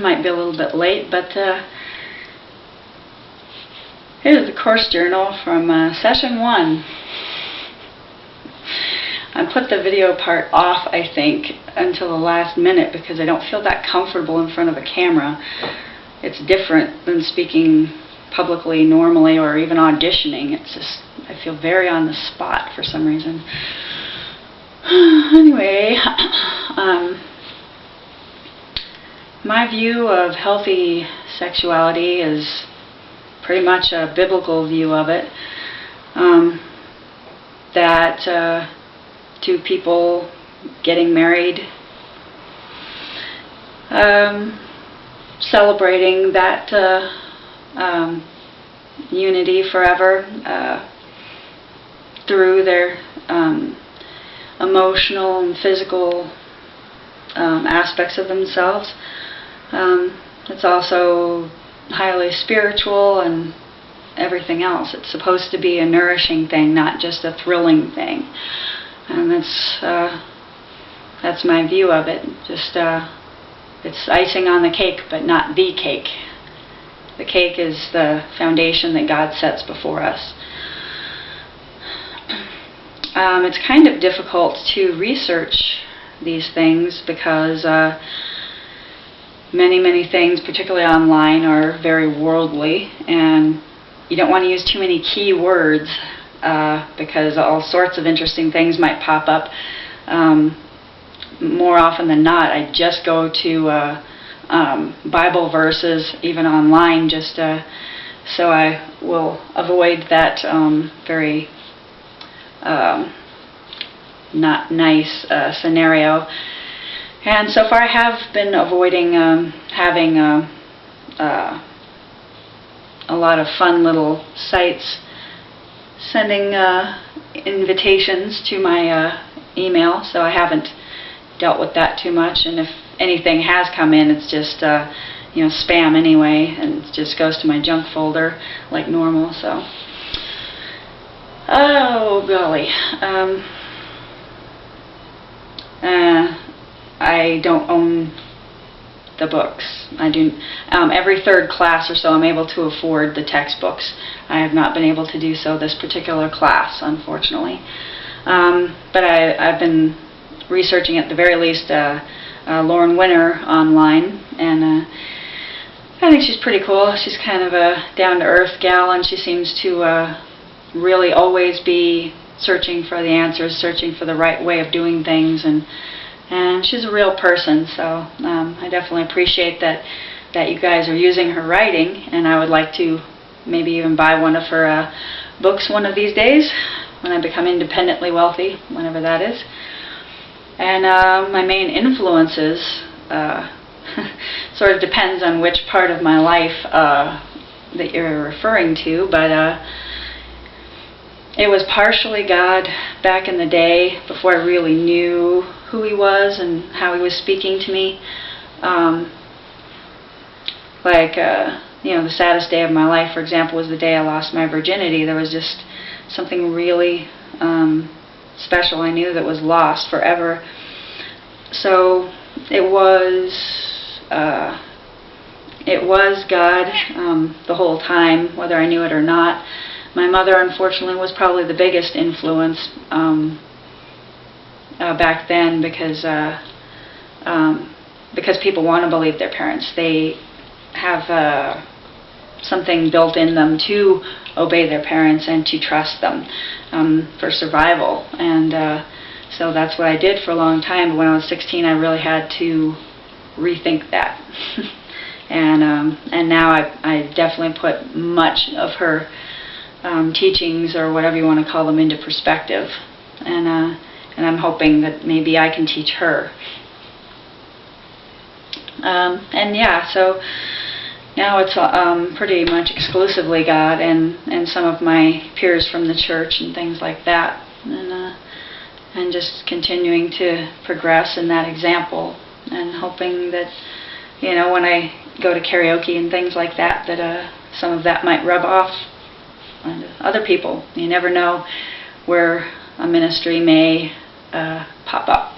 Might be a little bit late, but here's the course journal from session 1. I put the video part off, I think, until the last minute because I don't feel that comfortable in front of a camera. It's different than speaking publicly normally or even auditioning. It's just, I feel very on the spot for some reason. Anyway, my view of healthy sexuality is pretty much a biblical view of it. That two people getting married, celebrating that unity forever through their emotional and physical aspects of themselves. It's also highly spiritual and everything else. It's supposed to be a nourishing thing, not just a thrilling thing. And that's my view of it. Just it's icing on the cake, but not the cake. The cake is the foundation that God sets before us. It's kind of difficult to research these things because many things, particularly online, are very worldly, and you don't want to use too many key words because all sorts of interesting things might pop up. More often than not, I just go to Bible verses, even online, just so I will avoid that very not nice scenario. And so far I have been avoiding having a lot of fun little sites sending invitations to my email, so I haven't dealt with that too much. And if anything has come in, it's just spam anyway, and it just goes to my junk folder like normal. So, oh golly, I don't own the books. I do. Every third class or so, I'm able to afford the textbooks. I have not been able to do so this particular class, unfortunately. But I've been researching at the very least Lauren Winner online, and I think she's pretty cool. She's kind of a down-to-earth gal, and she seems to really always be searching for the answers, searching for the right way of doing things, and she's a real person. So I definitely appreciate that you guys are using her writing, and I would like to maybe even buy one of her books one of these days when I become independently wealthy, whenever that is. And my main influences sort of depends on which part of my life that you're referring to, but it was partially God back in the day before I really knew who He was and how He was speaking to me. The saddest day of my life, for example, was the day I lost my virginity. There was just something really special I knew that was lost forever. So it was God the whole time, whether I knew it or not. My mother, unfortunately, was probably the biggest influence back then because people want to believe their parents. They have something built in them to obey their parents and to trust them for survival. And so that's what I did for a long time. But when I was 16, I really had to rethink that. And now I definitely put much of her teachings, or whatever you want to call them, into perspective. And I'm hoping that maybe I can teach her. So now it's pretty much exclusively God and some of my peers from the church and things like that, and just continuing to progress in that example, and hoping that when I go to karaoke and things like that, that some of that might rub off on other people. You never know where a ministry may pop up.